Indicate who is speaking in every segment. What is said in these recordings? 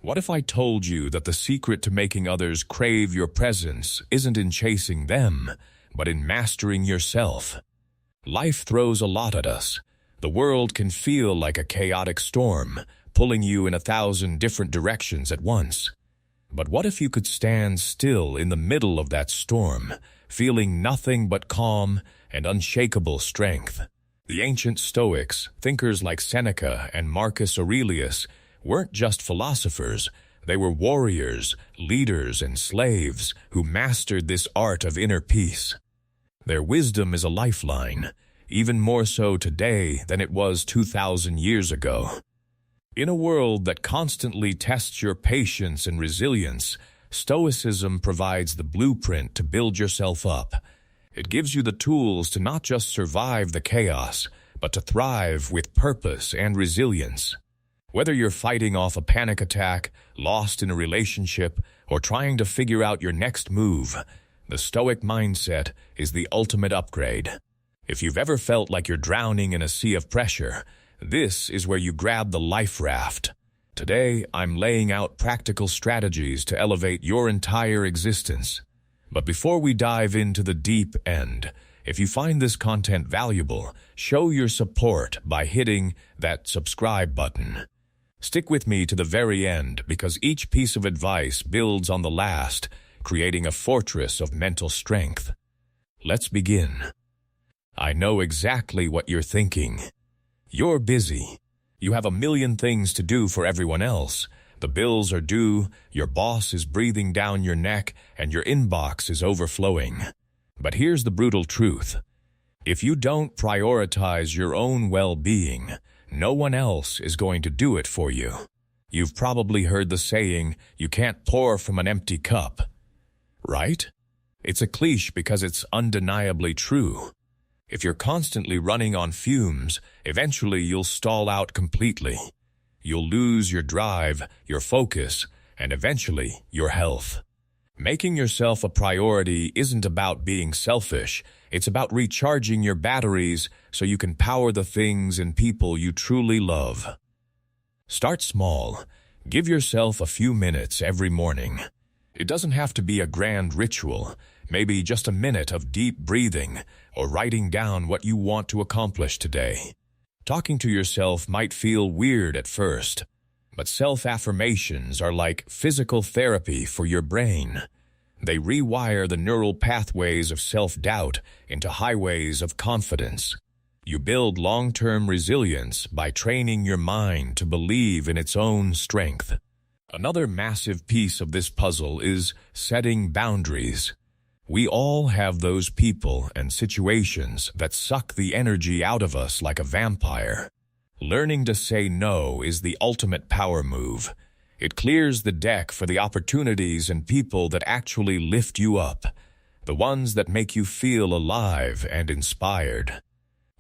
Speaker 1: What if I told you that the secret to making others crave your presence isn't in chasing them, but in mastering yourself? Life throws a lot at us. The world can feel like a chaotic storm, pulling you in 1,000 different directions at once. But what if you could stand still in the middle of that storm, feeling nothing but calm and unshakable strength? The ancient Stoics, thinkers like Seneca and Marcus Aurelius, weren't just philosophers. They were warriors, leaders, and slaves who mastered this art of inner peace. Their wisdom is a lifeline, even more so today than it was 2,000 years ago. In a world that constantly tests your patience and resilience, Stoicism provides the blueprint to build yourself up. It gives you the tools to not just survive the chaos, but to thrive with purpose and resilience. Whether you're fighting off a panic attack, lost in a relationship, or trying to figure out your next move, the Stoic mindset is the ultimate upgrade. If you've ever felt like you're drowning in a sea of pressure, this is where you grab the life raft. Today, I'm laying out practical strategies to elevate your entire existence. But before we dive into the deep end, if you find this content valuable, show your support by hitting that subscribe button. Stick with me to the very end because each piece of advice builds on the last, creating a fortress of mental strength. Let's begin. I know exactly what you're thinking. You're busy. You have a million things to do for everyone else. The bills are due, your boss is breathing down your neck, and your inbox is overflowing. But here's the brutal truth. If you don't prioritize your own well-being, no one else is going to do it for you. You've probably heard the saying, you can't pour from an empty cup. Right? It's a cliché because it's undeniably true. If you're constantly running on fumes, eventually you'll stall out completely. You'll lose your drive, your focus, and eventually your health. Making yourself a priority isn't about being selfish. It's about recharging your batteries so you can power the things and people you truly love. Start small. Give yourself a few minutes every morning. It doesn't have to be a grand ritual. Maybe just a minute of deep breathing or writing down what you want to accomplish today. Talking to yourself might feel weird at first, but self-affirmations are like physical therapy for your brain. They rewire the neural pathways of self-doubt into highways of confidence. You build long-term resilience by training your mind to believe in its own strength. Another massive piece of this puzzle is setting boundaries. We all have those people and situations that suck the energy out of us like a vampire. Learning to say no is the ultimate power move. It clears the deck for the opportunities and people that actually lift you up, the ones that make you feel alive and inspired.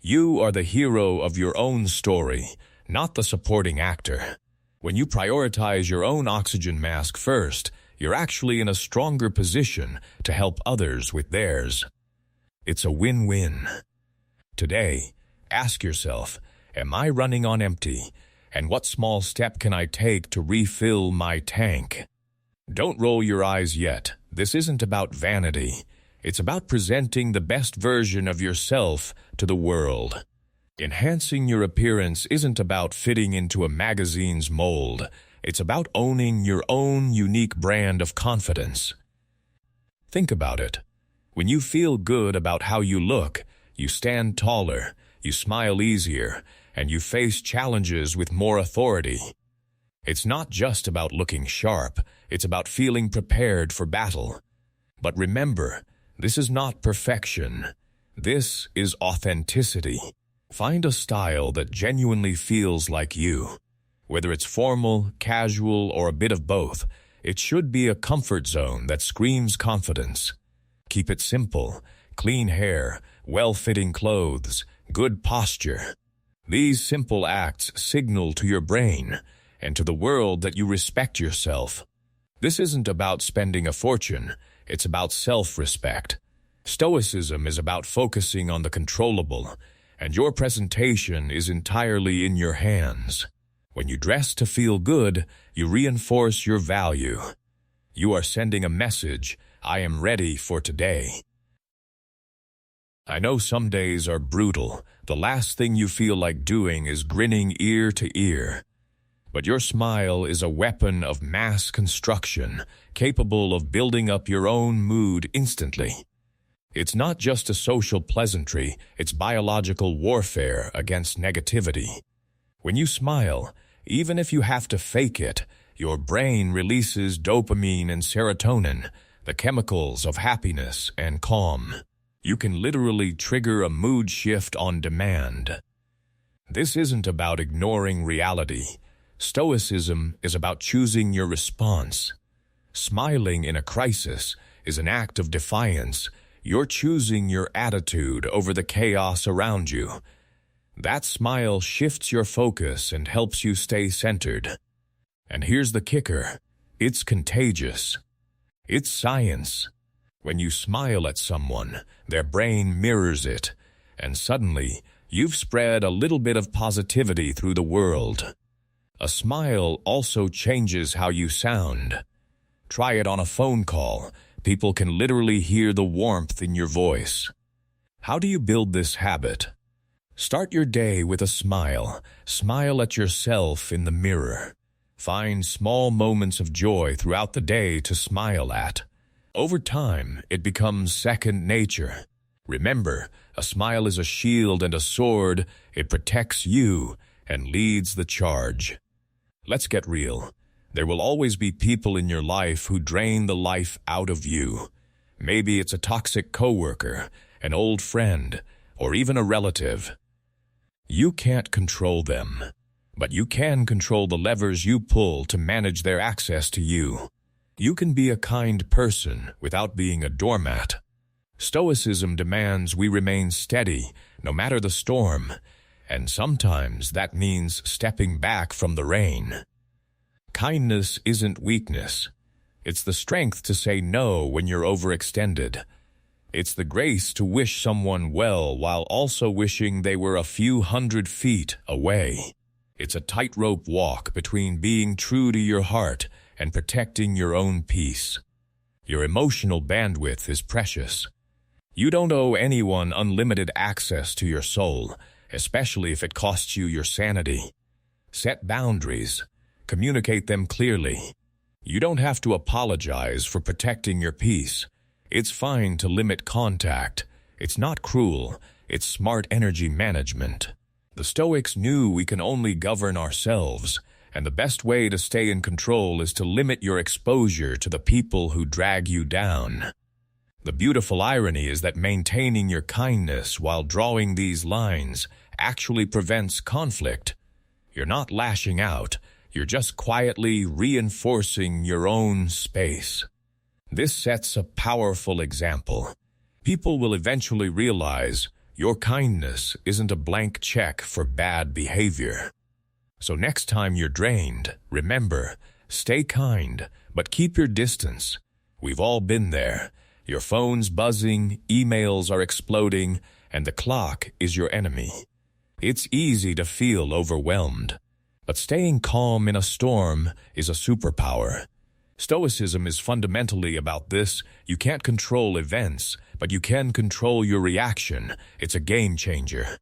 Speaker 1: You are the hero of your own story, not the supporting actor. When you prioritize your own oxygen mask first, you're actually in a stronger position to help others with theirs. It's a win-win. Today, ask yourself, am I running on empty? And what small step can I take to refill my tank? Don't roll your eyes yet. This isn't about vanity. It's about presenting the best version of yourself to the world. Enhancing your appearance isn't about fitting into a magazine's mold. It's about owning your own unique brand of confidence. Think about it. When you feel good about how you look, you stand taller, you smile easier, and you face challenges with more authority. It's not just about looking sharp, it's about feeling prepared for battle. But remember, this is not perfection. This is authenticity. Find a style that genuinely feels like you. Whether it's formal, casual, or a bit of both, it should be a comfort zone that screams confidence. Keep it simple, clean hair, well-fitting clothes, good posture. These simple acts signal to your brain and to the world that you respect yourself. This isn't about spending a fortune, it's about self-respect. Stoicism is about focusing on the controllable, and your presentation is entirely in your hands. When you dress to feel good, you reinforce your value. You are sending a message, I am ready for today. I know some days are brutal. The last thing you feel like doing is grinning ear to ear. But your smile is a weapon of mass construction, capable of building up your own mood instantly. It's not just a social pleasantry, it's biological warfare against negativity. When you smile, even if you have to fake it, your brain releases dopamine and serotonin, the chemicals of happiness and calm. You can literally trigger a mood shift on demand. This isn't about ignoring reality. Stoicism is about choosing your response. Smiling in a crisis is an act of defiance. You're choosing your attitude over the chaos around you. That smile shifts your focus and helps you stay centered. And here's the kicker. It's contagious. It's science. When you smile at someone, their brain mirrors it, and suddenly, you've spread a little bit of positivity through the world. A smile also changes how you sound. Try it on a phone call. People can literally hear the warmth in your voice. How do you build this habit? Start your day with a smile. Smile at yourself in the mirror. Find small moments of joy throughout the day to smile at. Over time, it becomes second nature. Remember, a smile is a shield and a sword. It protects you and leads the charge. Let's get real. There will always be people in your life who drain the life out of you. Maybe it's a toxic coworker, an old friend, or even a relative. You can't control them, but you can control the levers you pull to manage their access to you. You can be a kind person without being a doormat. Stoicism demands we remain steady, no matter the storm, and sometimes that means stepping back from the rain. Kindness isn't weakness. It's the strength to say no when you're overextended. It's the grace to wish someone well while also wishing they were a few hundred feet away. It's a tightrope walk between being true to your heart and protecting your own peace. Your emotional bandwidth is precious. You don't owe anyone unlimited access to your soul, especially if it costs you your sanity. Set boundaries. Communicate them clearly. You don't have to apologize for protecting your peace. It's fine to limit contact. It's not cruel. It's smart energy management. The Stoics knew we can only govern ourselves, and the best way to stay in control is to limit your exposure to the people who drag you down. The beautiful irony is that maintaining your kindness while drawing these lines actually prevents conflict. You're not lashing out. You're just quietly reinforcing your own space. This sets a powerful example. People will eventually realize your kindness isn't a blank check for bad behavior. So next time you're drained, remember, stay kind, but keep your distance. We've all been there. Your phone's buzzing, emails are exploding, and the clock is your enemy. It's easy to feel overwhelmed. But staying calm in a storm is a superpower. Stoicism is fundamentally about this. You can't control events, but you can control your reaction. It's a game changer.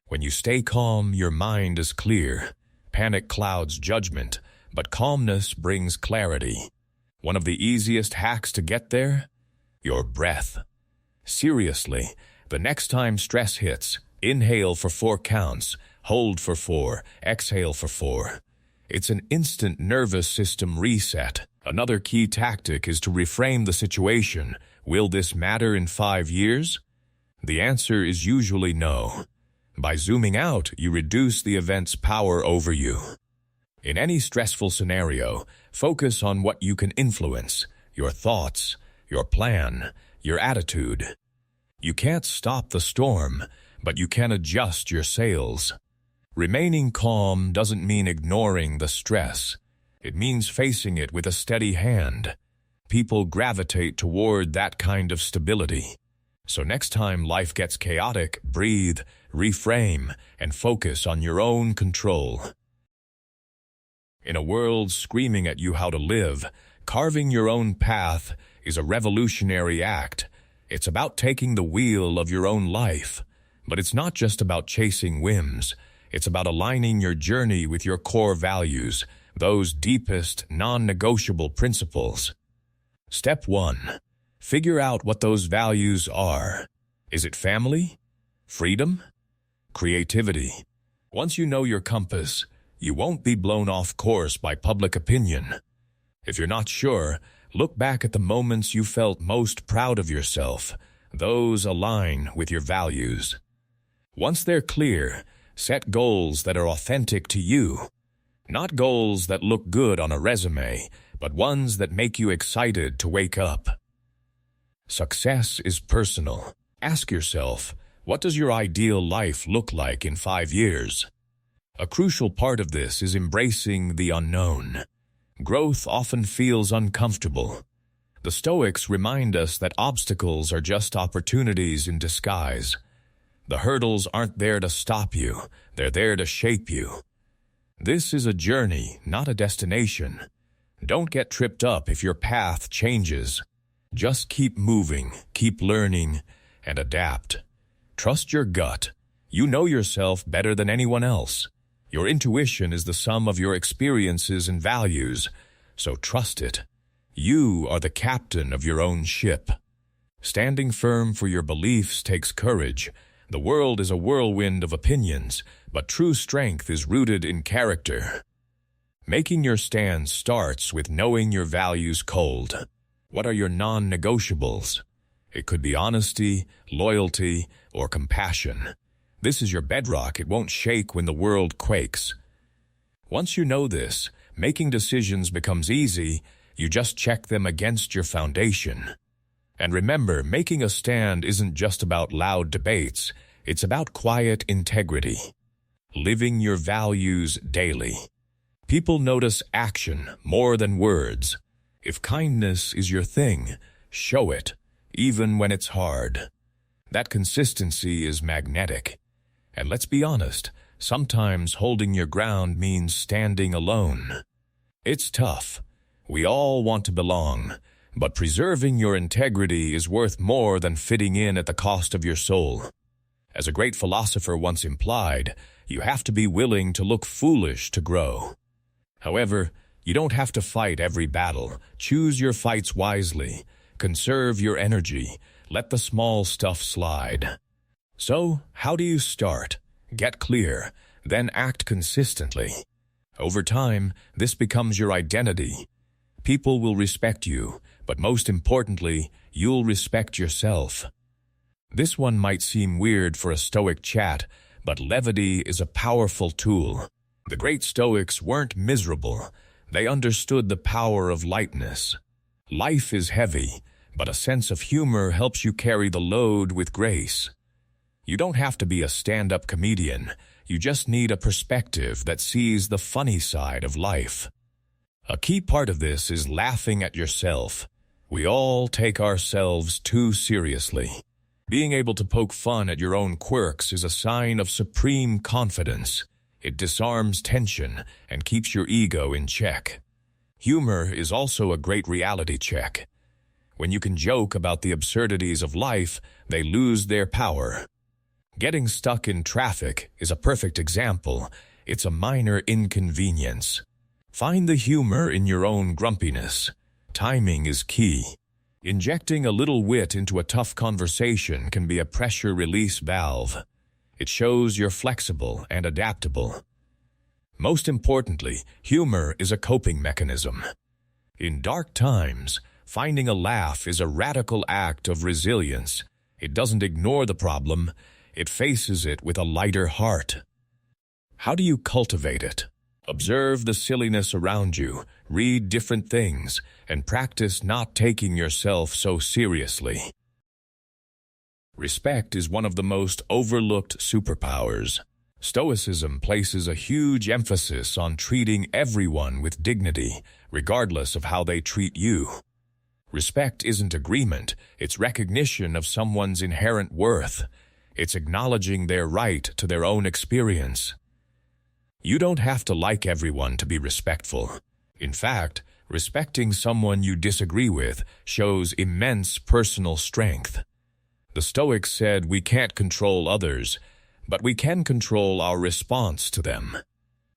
Speaker 1: When you stay calm, your mind is clear. Panic clouds judgment, but calmness brings clarity. One of the easiest hacks to get there? Your breath. Seriously, the next time stress hits, inhale for 4 counts. Hold for 4, exhale for 4. It's an instant nervous system reset. Another key tactic is to reframe the situation. Will this matter in 5 years? The answer is usually no. By zooming out, you reduce the event's power over you. In any stressful scenario, focus on what you can influence: your thoughts, your plan, your attitude. You can't stop the storm, but you can adjust your sails. Remaining calm doesn't mean ignoring the stress. It means facing it with a steady hand. People gravitate toward that kind of stability. So next time life gets chaotic, breathe, reframe, and focus on your own control. In a world screaming at you how to live, carving your own path is a revolutionary act. It's about taking the wheel of your own life. But it's not just about chasing whims. It's about aligning your journey with your core values, those deepest, non-negotiable principles. Step 1. Figure out what those values are. Is it family? Freedom? Creativity? Once you know your compass, you won't be blown off course by public opinion. If you're not sure, look back at the moments you felt most proud of yourself. Those align with your values. Once they're clear, set goals that are authentic to you. Not goals that look good on a resume, but ones that make you excited to wake up. Success is personal. Ask yourself, what does your ideal life look like in 5 years? A crucial part of this is embracing the unknown. Growth often feels uncomfortable. The Stoics remind us that obstacles are just opportunities in disguise. The hurdles aren't there to stop you, they're there to shape you. This is a journey, not a destination. Don't get tripped up if your path changes. Just keep moving, keep learning, and adapt. Trust your gut. You know yourself better than anyone else. Your intuition is the sum of your experiences and values, so trust it. You are the captain of your own ship. Standing firm for your beliefs takes courage. The world is a whirlwind of opinions, but true strength is rooted in character. Making your stand starts with knowing your values cold. What are your non-negotiables? It could be honesty, loyalty, or compassion. This is your bedrock. It won't shake when the world quakes. Once you know this, making decisions becomes easy. You just check them against your foundation. And remember, making a stand isn't just about loud debates. It's about quiet integrity. Living your values daily. People notice action more than words. If kindness is your thing, show it, even when it's hard. That consistency is magnetic. And let's be honest, sometimes holding your ground means standing alone. It's tough. We all want to belong, but preserving your integrity is worth more than fitting in at the cost of your soul. As a great philosopher once implied, you have to be willing to look foolish to grow. However, you don't have to fight every battle. Choose your fights wisely. Conserve your energy. Let the small stuff slide. So, how do you start? Get clear, then act consistently. Over time, this becomes your identity. People will respect you, but most importantly, you'll respect yourself. This one might seem weird for a Stoic chat, but levity is a powerful tool. The great Stoics weren't miserable. They understood the power of lightness. Life is heavy, but a sense of humor helps you carry the load with grace. You don't have to be a stand-up comedian. You just need a perspective that sees the funny side of life. A key part of this is laughing at yourself. We all take ourselves too seriously. Being able to poke fun at your own quirks is a sign of supreme confidence. It disarms tension and keeps your ego in check. Humor is also a great reality check. When you can joke about the absurdities of life, they lose their power. Getting stuck in traffic is a perfect example. It's a minor inconvenience. Find the humor in your own grumpiness. Timing is key. Injecting a little wit into a tough conversation can be a pressure release valve. It shows you're flexible and adaptable. Most importantly, humor is a coping mechanism. In dark times, finding a laugh is a radical act of resilience. It doesn't ignore the problem. It faces it with a lighter heart. How do you cultivate it? Observe the silliness around you, read different things, and practice not taking yourself so seriously. Respect is one of the most overlooked superpowers. Stoicism places a huge emphasis on treating everyone with dignity, regardless of how they treat you. Respect isn't agreement, it's recognition of someone's inherent worth. It's acknowledging their right to their own experience. You don't have to like everyone to be respectful. In fact, respecting someone you disagree with shows immense personal strength. The Stoics said we can't control others, but we can control our response to them.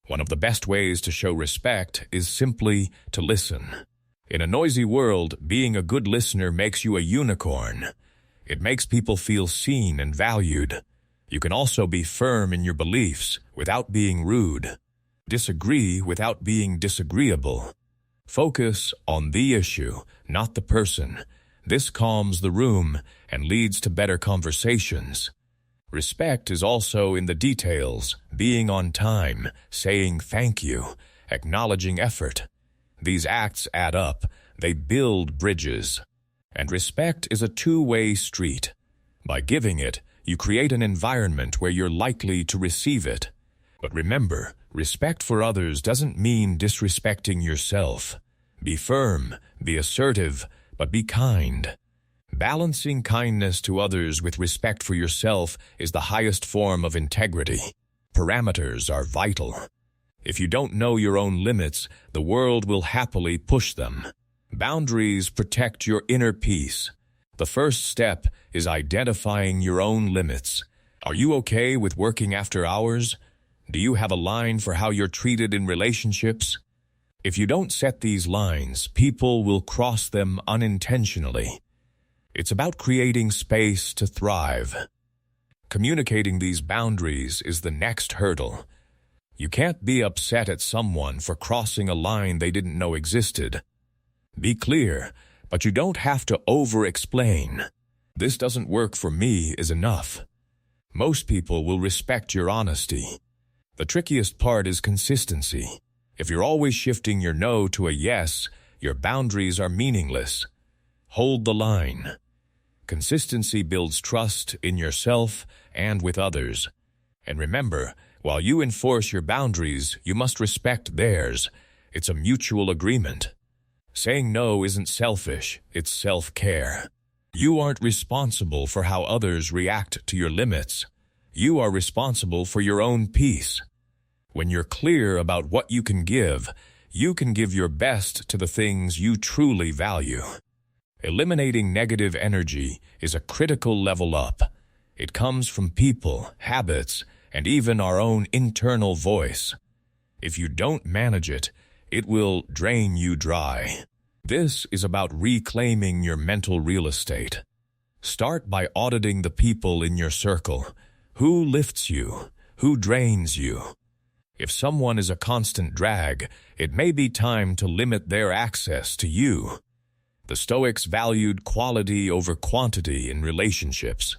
Speaker 1: One of the best ways to show respect is simply to listen. In a noisy world, being a good listener makes you a unicorn. It makes people feel seen and valued. You can also be firm in your beliefs without being rude. Disagree without being disagreeable. Focus on the issue, not the person. This calms the room and leads to better conversations. Respect is also in the details, being on time, saying thank you, acknowledging effort. These acts add up, they build bridges. And respect is a two-way street. By giving it, you create an environment where you're likely to receive it. But remember, respect for others doesn't mean disrespecting yourself. Be firm, be assertive, but be kind. Balancing kindness to others with respect for yourself is the highest form of integrity. Parameters are vital. If you don't know your own limits, the world will happily push them. Boundaries protect your inner peace. The first step is identifying your own limits. Are you okay with working after hours? Do you have a line for how you're treated in relationships? If you don't set these lines, people will cross them unintentionally. It's about creating space to thrive. Communicating these boundaries is the next hurdle. You can't be upset at someone for crossing a line they didn't know existed. Be clear, but you don't have to over-explain. "This doesn't work for me" is enough. Most people will respect your honesty. The trickiest part is consistency. If you're always shifting your no to a yes, your boundaries are meaningless. Hold the line. Consistency builds trust in yourself and with others. And remember, while you enforce your boundaries, you must respect theirs. It's a mutual agreement. Saying no isn't selfish, it's self-care. You aren't responsible for how others react to your limits. You are responsible for your own peace. When you're clear about what you can give your best to the things you truly value. Eliminating negative energy is a critical level up. It comes from people, habits, and even our own internal voice. If you don't manage it, it will drain you dry. This is about reclaiming your mental real estate. Start by auditing the people in your circle. Who lifts you? Who drains you? If someone is a constant drag, it may be time to limit their access to you. The Stoics valued quality over quantity in relationships.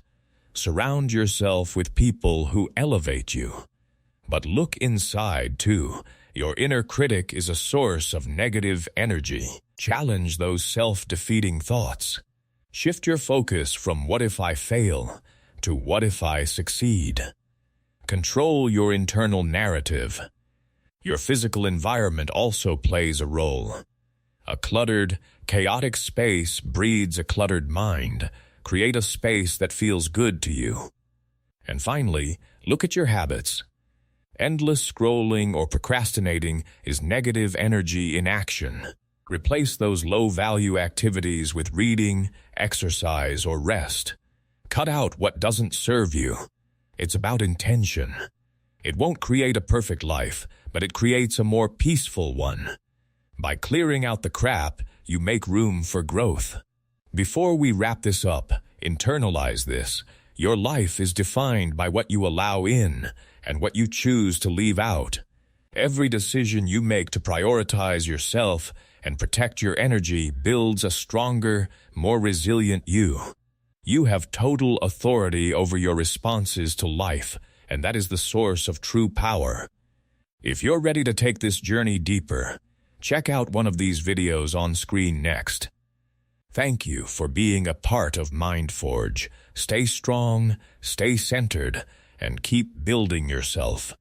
Speaker 1: Surround yourself with people who elevate you. But look inside, too. Your inner critic is a source of negative energy. Challenge those self-defeating thoughts. Shift your focus from "what if I fail" to "what if I succeed." Control your internal narrative. Your physical environment also plays a role. A cluttered, chaotic space breeds a cluttered mind. Create a space that feels good to you. And finally, look at your habits. Endless scrolling or procrastinating is negative energy in action. Replace those low-value activities with reading, exercise, or rest. Cut out what doesn't serve you. It's about intention. It won't create a perfect life, but it creates a more peaceful one. By clearing out the crap, you make room for growth. Before we wrap this up, internalize this. Your life is defined by what you allow in and what you choose to leave out. Every decision you make to prioritize yourself and protect your energy builds a stronger, more resilient you. You have total authority over your responses to life, and that is the source of true power. If you're ready to take this journey deeper, check out one of these videos on screen next. Thank you for being a part of MindForge. Stay strong, stay centered, and keep building yourself.